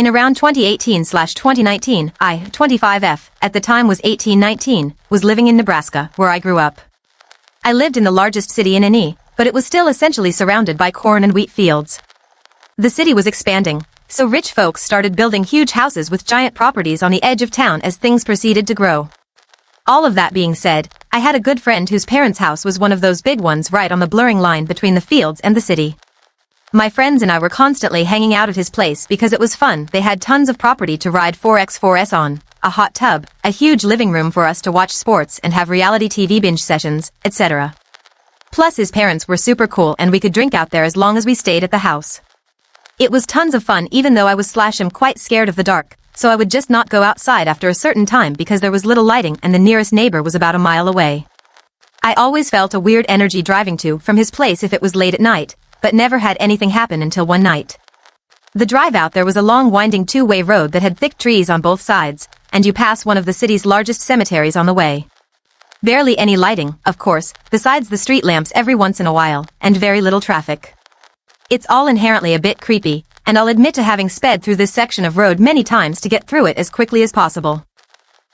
In around 2018/2019, I, 25F, at the time was 18-19, was living in Nebraska, where I grew up. I lived in the largest city in NE, but it was still essentially surrounded by corn and wheat fields. The city was expanding, so rich folks started building huge houses with giant properties on the edge of town as things proceeded to grow. All of that being said, I had a good friend whose parents' house was one of those big ones right on the blurring line between the fields and the city. My friends and I were constantly hanging out at his place because it was fun. They had tons of property to ride 4x4s on, a hot tub, a huge living room for us to watch sports and have reality TV binge sessions, etc. Plus his parents were super cool and we could drink out there as long as we stayed at the house. It was tons of fun even though I was quite scared of the dark, so I would just not go outside after a certain time because there was little lighting and the nearest neighbor was about a mile away. I always felt a weird energy driving to from his place if it was late at night, but never had anything happen until one night. The drive out there was a long winding two-way road that had thick trees on both sides, and you pass one of the city's largest cemeteries on the way. Barely any lighting, of course, besides the street lamps every once in a while, and very little traffic. It's all inherently a bit creepy, and I'll admit to having sped through this section of road many times to get through it as quickly as possible.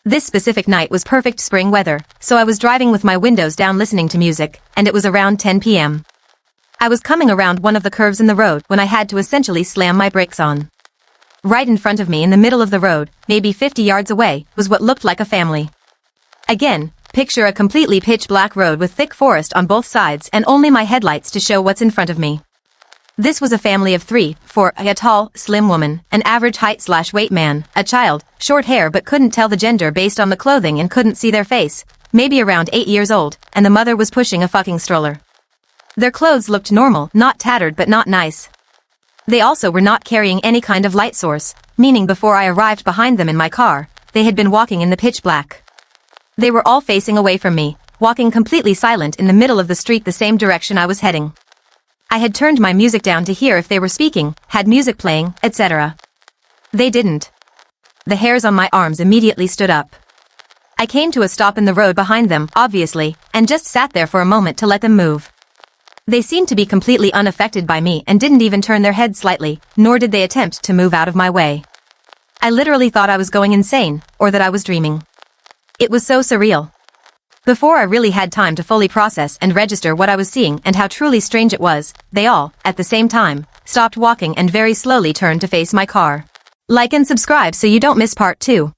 This specific night was perfect spring weather, so I was driving with my windows down listening to music, and it was around 10 p.m. I was coming around one of the curves in the road when I had to essentially slam my brakes on. Right in front of me in the middle of the road, maybe 50 yards away, was what looked like a family. Again, picture a completely pitch-black road with thick forest on both sides and only my headlights to show what's in front of me. This was a family of 4, a tall, slim woman, an average height/weight man, a child, short hair but couldn't tell the gender based on the clothing and couldn't see their face, maybe around 8 years old, and the mother was pushing a fucking stroller. Their clothes looked normal, not tattered but not nice. They also were not carrying any kind of light source, meaning before I arrived behind them in my car, they had been walking in the pitch black. They were all facing away from me, walking completely silent in the middle of the street the same direction I was heading. I had turned my music down to hear if they were speaking, had music playing, etc. They didn't. The hairs on my arms immediately stood up. I came to a stop in the road behind them, obviously, and just sat there for a moment to let them move. They seemed to be completely unaffected by me and didn't even turn their heads slightly, nor did they attempt to move out of my way. I literally thought I was going insane, or that I was dreaming. It was so surreal. Before I really had time to fully process and register what I was seeing and how truly strange it was, they all, at the same time, stopped walking and very slowly turned to face my car. Like and subscribe so you don't miss part 2.